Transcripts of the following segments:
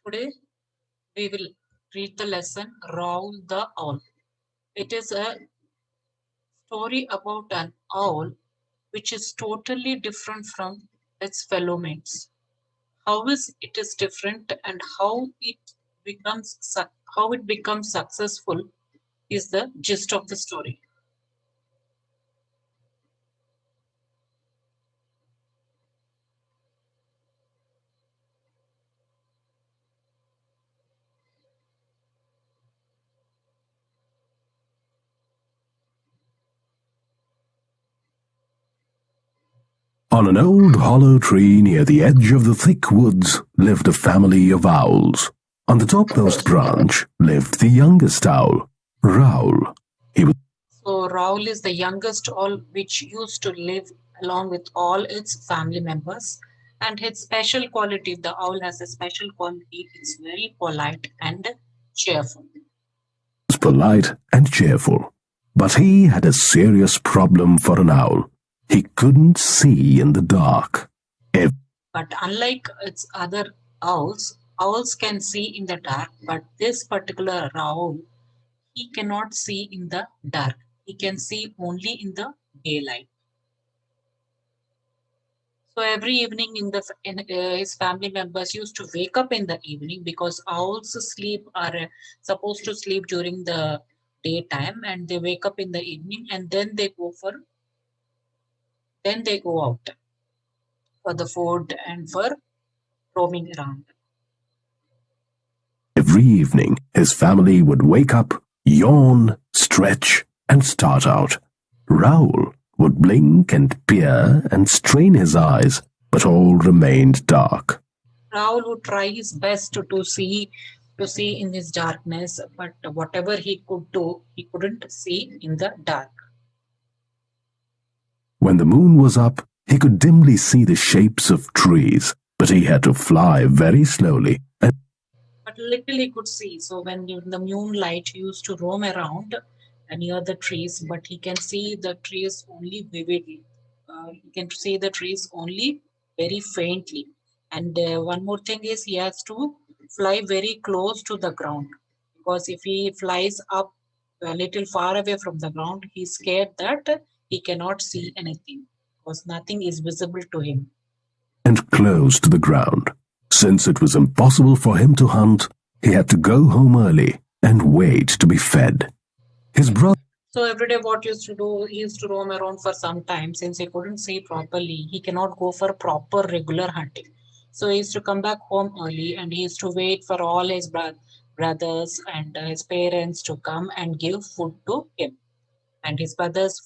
Today we will read the lesson Raoul the Owl. It is a story about an owl which is totally different from its fellow mates. How is it is different and how it becomes successful is the gist of the story. On an old hollow tree near the edge of the thick woods lived a family of owls. On the topmost branch lived the youngest owl, Raoul. He was So Raoul is the youngest owl which used to live along with all its family members. And its special quality, the owl has a special quality, it's very polite and cheerful. polite and cheerful. But he had a serious problem for an owl. He couldn't see in the dark. But unlike its other owls, owls can see in the dark, but this particular owl, he cannot see in the dark. He can see only in the daylight. So every evening his family members used to wake up in the evening because owls sleep are supposed to sleep during the daytime and they wake up in the evening and then they go out for the food and for roaming around. Every evening, his family would wake up, yawn, stretch, and start out. Raoul would blink and peer and strain his eyes, but all remained dark. Raoul would try his best to see in his darkness, but whatever he could do, he couldn't see in the dark. When the moon was up, he could dimly see the shapes of trees, but he had to fly very slowly. But little he could see. So when in the moonlight, he used to roam around near the trees, but he can see the trees only vividly. He can see the trees only very faintly. And one more thing is he has to fly very close to the ground because if he flies up a little far away from the ground, he's scared that he cannot see anything because nothing is visible to him. And close to the ground. Since it was impossible for him to hunt, he had to go home early and wait to be fed. His brother. So every day what he used to do, he used to roam around for some time since he couldn't see properly. He cannot go for proper regular hunting. So he used to come back home early and he used to wait for all his brothers and his parents to come and give food to him. And his brothers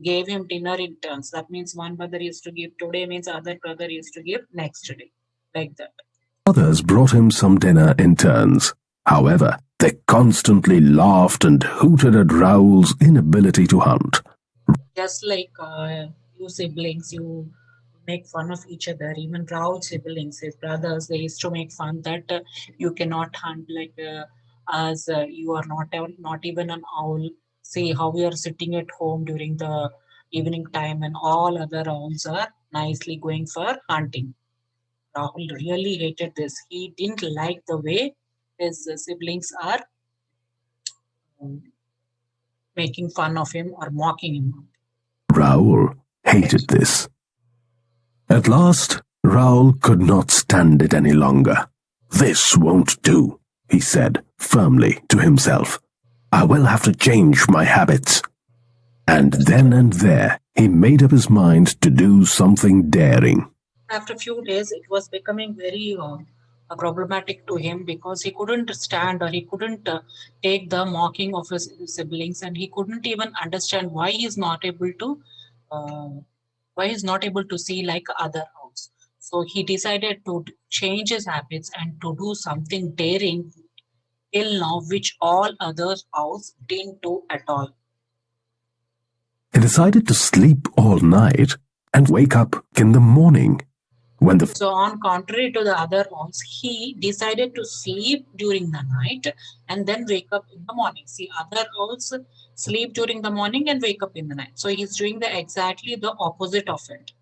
gave him dinner in turns. That means one brother used to give today means other brother used to give next day. Like that. Others brought him some dinner in turns. However, they constantly laughed and hooted at Raoul's inability to hunt. Just like you siblings, you make fun of each other. Even Raoul's siblings, his brothers, they used to make fun that you cannot hunt like as you are not even an owl. See how we are sitting at home during the evening time, and all other owls are nicely going for hunting. Rahul really hated this. He didn't like the way his siblings are um, making fun of him or mocking him. Raoul hated this. At last, Raoul could not stand it any longer. "This won't do," he said firmly to himself. "I will have to change my habits." And then and there, he made up his mind to do something daring. After a few days, it was becoming very problematic to him because he couldn't stand or he couldn't take the mocking of his siblings, and he couldn't even understand uh, why he's not able to see like other owls. So he decided to change his habits and to do something daring till now, which all other owls didn't do at all. He decided to sleep all night and wake up in the morning. So on contrary to the other owls, he decided to sleep during the night and then wake up in the morning. See, other owls sleep during the morning and wake up in the night. So he's doing exactly the opposite of it.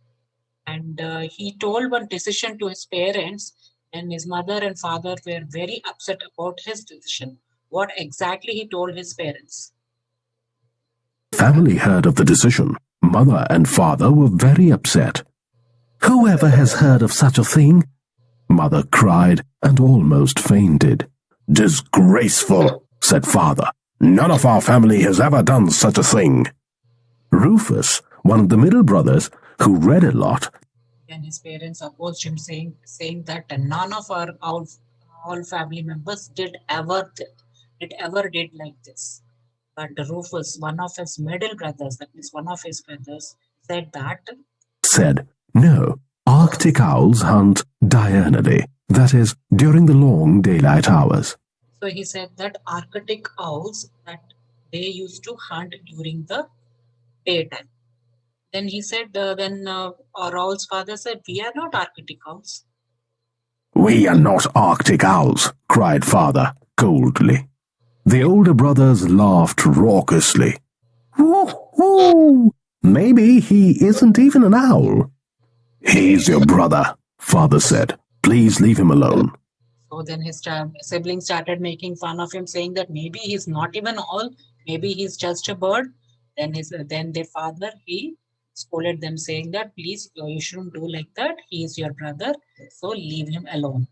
And he told one decision to his parents And his mother and father were very upset about his decision. What exactly he told his parents? Family heard of the decision. Mother and father were very upset. Whoever has heard of such a thing? Mother cried and almost fainted. Disgraceful, said father. None of our family has ever done such a thing. Rufus, one of the middle brothers, who read a lot, And his parents opposed him, saying that none of our all family members did like this. But Rufus, one of his middle brothers, that means one of his brothers, said that. Said, no, Arctic owls hunt diurnally, that is, during the long daylight hours. So he said that Arctic owls that they used to hunt during the daytime. Then he said, then Raul's father said, we are not Arctic owls. We are not Arctic owls, cried father coldly. The older brothers laughed raucously. Woo-hoo! Maybe he isn't even an owl. He's your brother, father said. Please leave him alone. So then his siblings started making fun of him, saying that maybe he's not even owl, maybe he's just a bird. Then their father, he scolded them, saying that please, you shouldn't do like that. He is your brother, so leave him alone.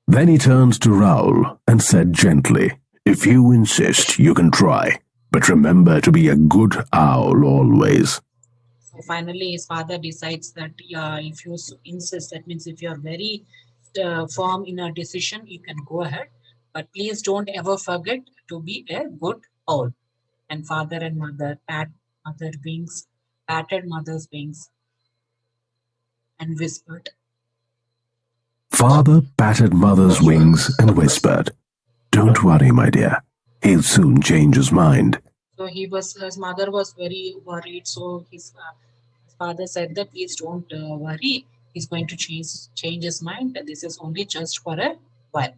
Then he turned to Raoul and said gently, if you insist, you can try, but remember to be a good owl always. So finally, his father decides that if you insist, that means if you're very firm in a decision, you can go ahead, but please don't ever forget to be a good owl. And father and mother patted mother's wings, and whispered. Father patted mother's wings and whispered, don't worry, my dear. He'll soon change his mind. So his mother was very worried. So his father said that please don't worry. He's going to change his mind. This is only just for a while.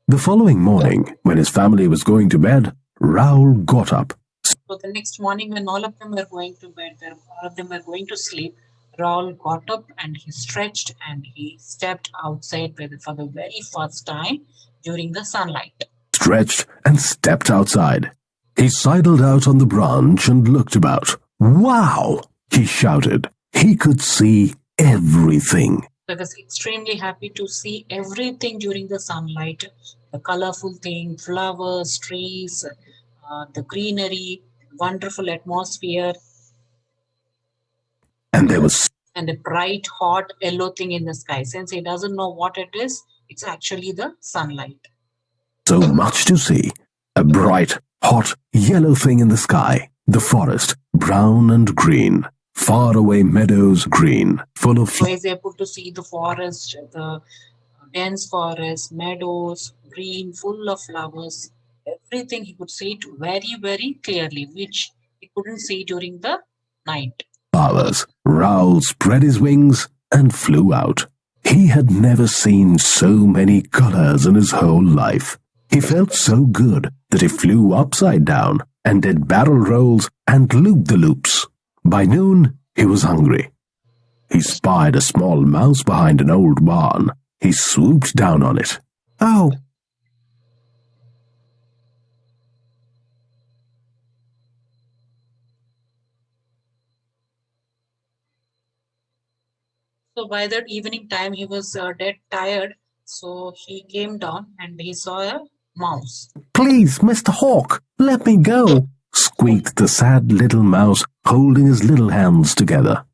The following morning, when his family was going to bed, Raoul got up. So the next morning, when all of them were going to bed, all of them were going to sleep, Raoul got up and he stretched and he stepped outside for the very first time during the sunlight. Stretched and stepped outside. He sidled out on the branch and looked about. Wow! He shouted. He could see everything. I was extremely happy to see everything during the sunlight. The colorful thing, flowers, trees, the greenery, wonderful atmosphere. And there was a bright, hot, yellow thing in the sky. Since he doesn't know what it is, it's actually the sunlight. So much to see. A bright, hot, yellow thing in the sky. The forest, brown and green. Far away meadows, green, full of... So he's able to see the forest, the dense forest, meadows, green, full of flowers. Everything he could see it very, very clearly, which he couldn't see during the night. Flowers. Raoul spread his wings and flew out. He had never seen so many colors in his whole life. He felt so good that he flew upside down and did barrel rolls and loop-the-loops. By noon, he was hungry. He spied a small mouse behind an old barn. He swooped down on it. Oh! So by that evening time, he was dead tired. So he came down and he saw a mouse. Please, Mr. Hawk, let me go, squeaked the sad little mouse, holding his little hands together.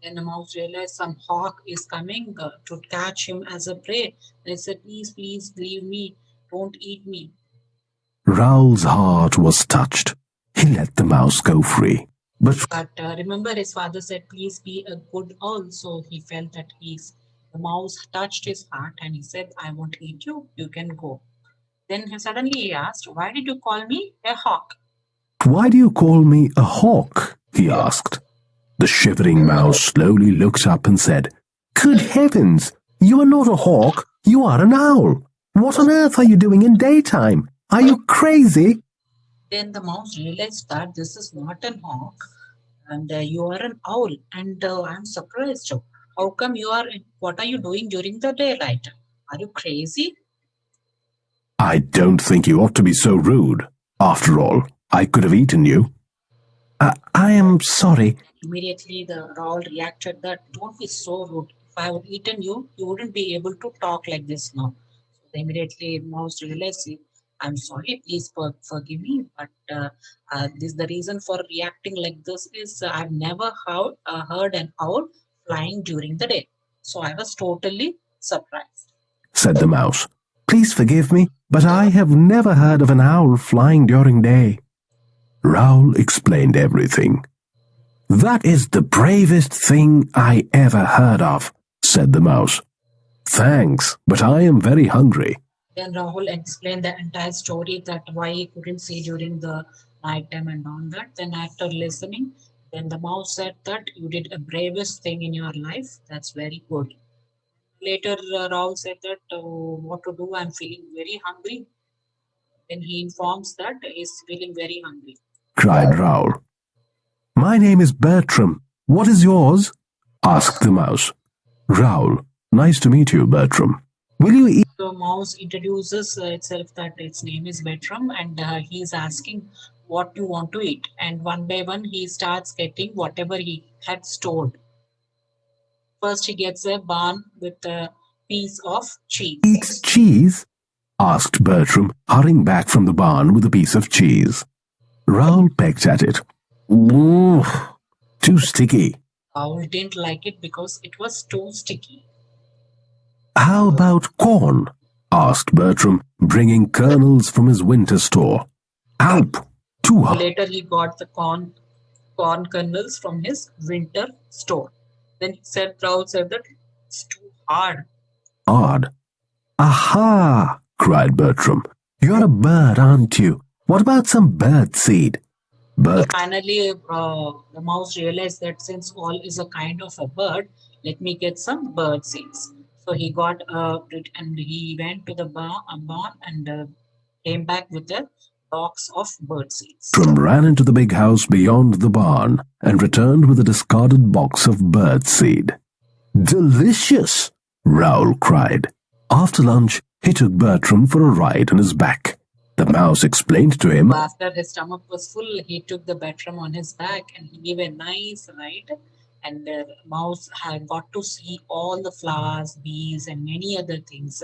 Then the mouse realized some hawk is coming to catch him as a prey. And he said, please, please, leave me. Don't eat me. Raoul's heart was touched. He let the mouse go free. But remember, his father said, please be a good owl. So he felt that the mouse touched his heart and he said, I won't eat you. You can go. Then suddenly he asked, why did you call me a hawk? Why do you call me a hawk? He asked. The shivering mouse slowly looked up and said, Good heavens! You are not a hawk, you are an owl. What on earth are you doing in daytime? Are you crazy? Then the mouse realized that this is not an hawk and you are an owl. And I'm surprised. How come you are? What are you doing during the daylight? Are you crazy? I don't think you ought to be so rude. After all, I could have eaten you. I am sorry. Immediately, the Raoul reacted that don't be so rude. If I would eaten you, you wouldn't be able to talk like this now. So they immediately Mouse realized, I'm sorry, please forgive me, but this the reason for reacting like this is I've never heard an owl flying during the day. So I was totally surprised. Said the mouse. Please forgive me, but I have never heard of an owl flying during day. Raoul explained everything. That is the bravest thing I ever heard of, said the mouse. Thanks, but I am very hungry. Then Rahul explained the entire story that why he couldn't see during the night time and all that. Then after listening, then the mouse said that you did a bravest thing in your life. That's very good. Later, Rahul said that what to do. I'm feeling very hungry. Then he informs that he's feeling very hungry. Cried Raoul. My name is Bertram. What is yours? Asked the mouse. Raoul, nice to meet you, Bertram. Will you eat? The mouse introduces itself that its name is Bertram, and he's asking what you want to eat. And one by one, he starts getting whatever he had stored. First, he gets a bun with a piece of cheese. Eat cheese? Asked Bertram, hurrying back from the barn with a piece of cheese. Raoul pecked at it. Ooh, too sticky. Raoul didn't like it because it was too sticky. How about corn? Asked Bertram, bringing kernels from his winter store. Help! Too hard. Later, he got the corn kernels from his winter store. Then he said, Raoul said that it's too hard. Hard. Aha! Cried Bertram. You're a bird, aren't you? What about some bird seed? So finally, the mouse realized that since all is a kind of a bird, let me get some bird seeds. So he got and he went to the barn and came back with a box of bird seeds. Bertram ran into the big house beyond the barn and returned with a discarded box of bird seed. Delicious! Raoul cried. After lunch, he took Bertram for a ride on his back. The mouse explained to him. After his stomach was full, he took the Bertram on his back and he gave a nice ride. And the mouse had got to see all the flowers, bees, and many other things.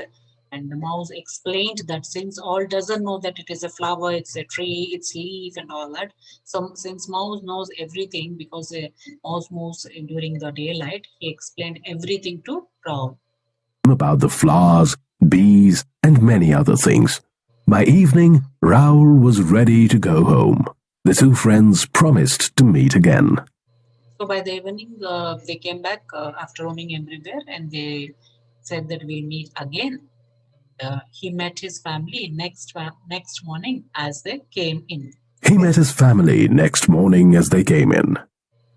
And the mouse explained that since all doesn't know that it is a flower, it's a tree, it's leaf, and all that. So since mouse knows everything because mouse moves during the daylight, he explained everything to Raoul. About the flowers, bees, and many other things. By evening, Raoul was ready to go home. The two friends promised to meet again. So by the evening, they came back after roaming everywhere, and they said that we'll meet again. He met his family next morning as they came in. He met his family next morning as they came in.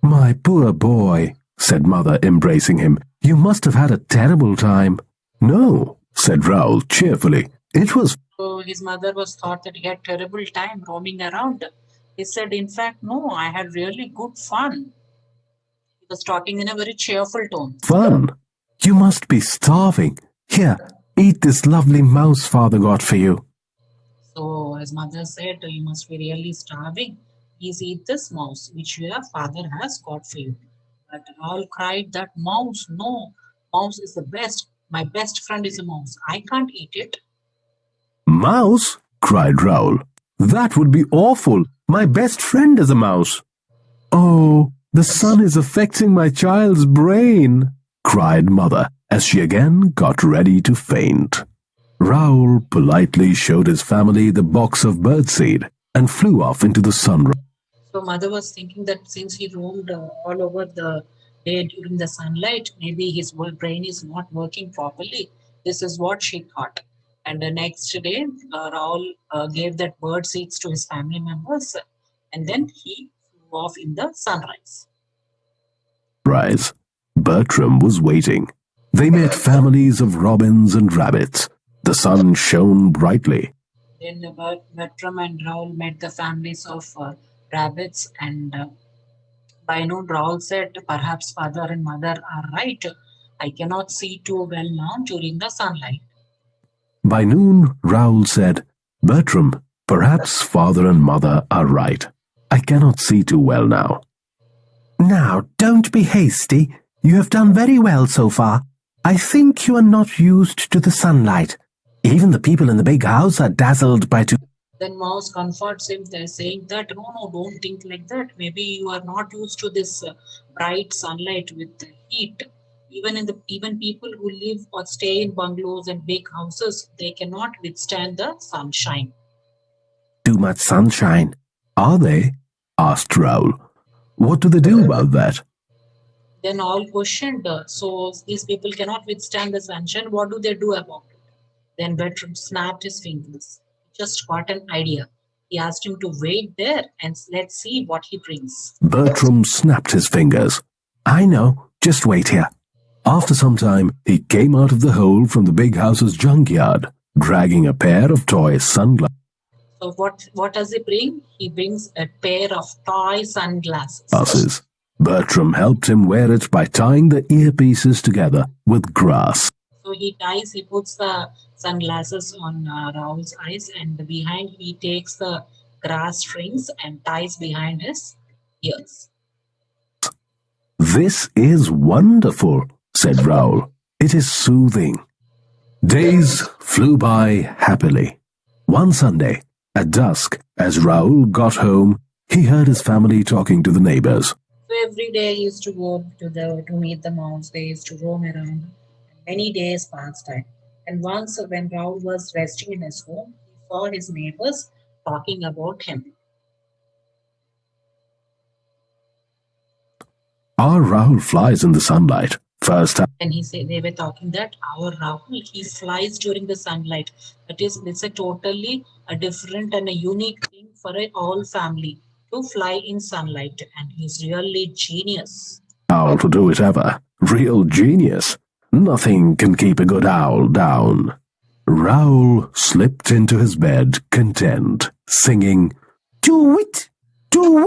My poor boy, said Mother, embracing him. You must have had a terrible time. No, said Raoul cheerfully. It was. So his mother was thought that he had terrible time roaming around. He said, in fact, no, I had really good fun. He was talking in a very cheerful tone. Fun? You must be starving. Here, eat this lovely mouse father got for you. So his mother said, you must be really starving. Please eat this mouse, which your father has got for you. But Raoul cried that mouse, no, mouse is the best. My best friend is a mouse. I can't eat it. Mouse? Cried Raoul. That would be awful. My best friend is a mouse. Oh, the sun is affecting my child's brain, cried Mother as she again got ready to faint. Raoul politely showed his family the box of birdseed and flew off into the sunrise. So Mother was thinking that since he roamed all over the day during the sunlight, maybe his brain is not working properly. This is what she thought. And the next day, Raoul gave that bird seeds to his family members, and then he flew off in the sunrise. Bertram was waiting. They met families of robins and rabbits. The sun shone brightly. Then Bertram and Raoul met the families of rabbits, and by noon, Raoul said, perhaps father and mother are right. I cannot see too well now during the sunlight. By noon, Raoul said, Bertram, perhaps father and mother are right. I cannot see too well now. Now, don't be hasty. You have done very well so far. I think you are not used to the sunlight. Even the people in the big house are dazzled by too. Then Mouse comforts him. They're saying that no, don't think like that. Maybe you are not used to this bright sunlight with the heat. Even people who live or stay in bungalows and big houses, they cannot withstand the sunshine. Too much sunshine. Are they? Asked Raoul. What do they do about that? Then all questioned. So these people cannot withstand the sunshine. What do they do about it? Then Bertram snapped his fingers. He just got an idea. He asked him to wait there and let's see what he brings. Bertram snapped his fingers. I know. Just wait here. After some time, he came out of the hole from the big house's junkyard, dragging a pair of toy sunglasses. So what does he bring? He brings a pair of toy sunglasses. Bertram helped him wear it by tying the earpieces together with grass. So he puts the sunglasses on Raoul's eyes, and behind he takes the grass strings and ties behind his ears. This is wonderful, said Raoul. It is soothing. Days flew by happily. One Sunday, at dusk, as Raoul got home, he heard his family talking to the neighbors. So every day he used to go to meet the mouse. They used to roam around. Many days passed by. And once when Raoul was resting in his home, he saw his neighbors talking about him. Our Raoul flies in the sunlight. First time. And they were talking that our Raoul, he flies during the sunlight. It's a totally a different and a unique thing for a whole family to fly in sunlight. And he's really genius. Owl to do it ever. Real genius. Nothing can keep a good owl down. Raoul slipped into his bed content, singing, Do it! Do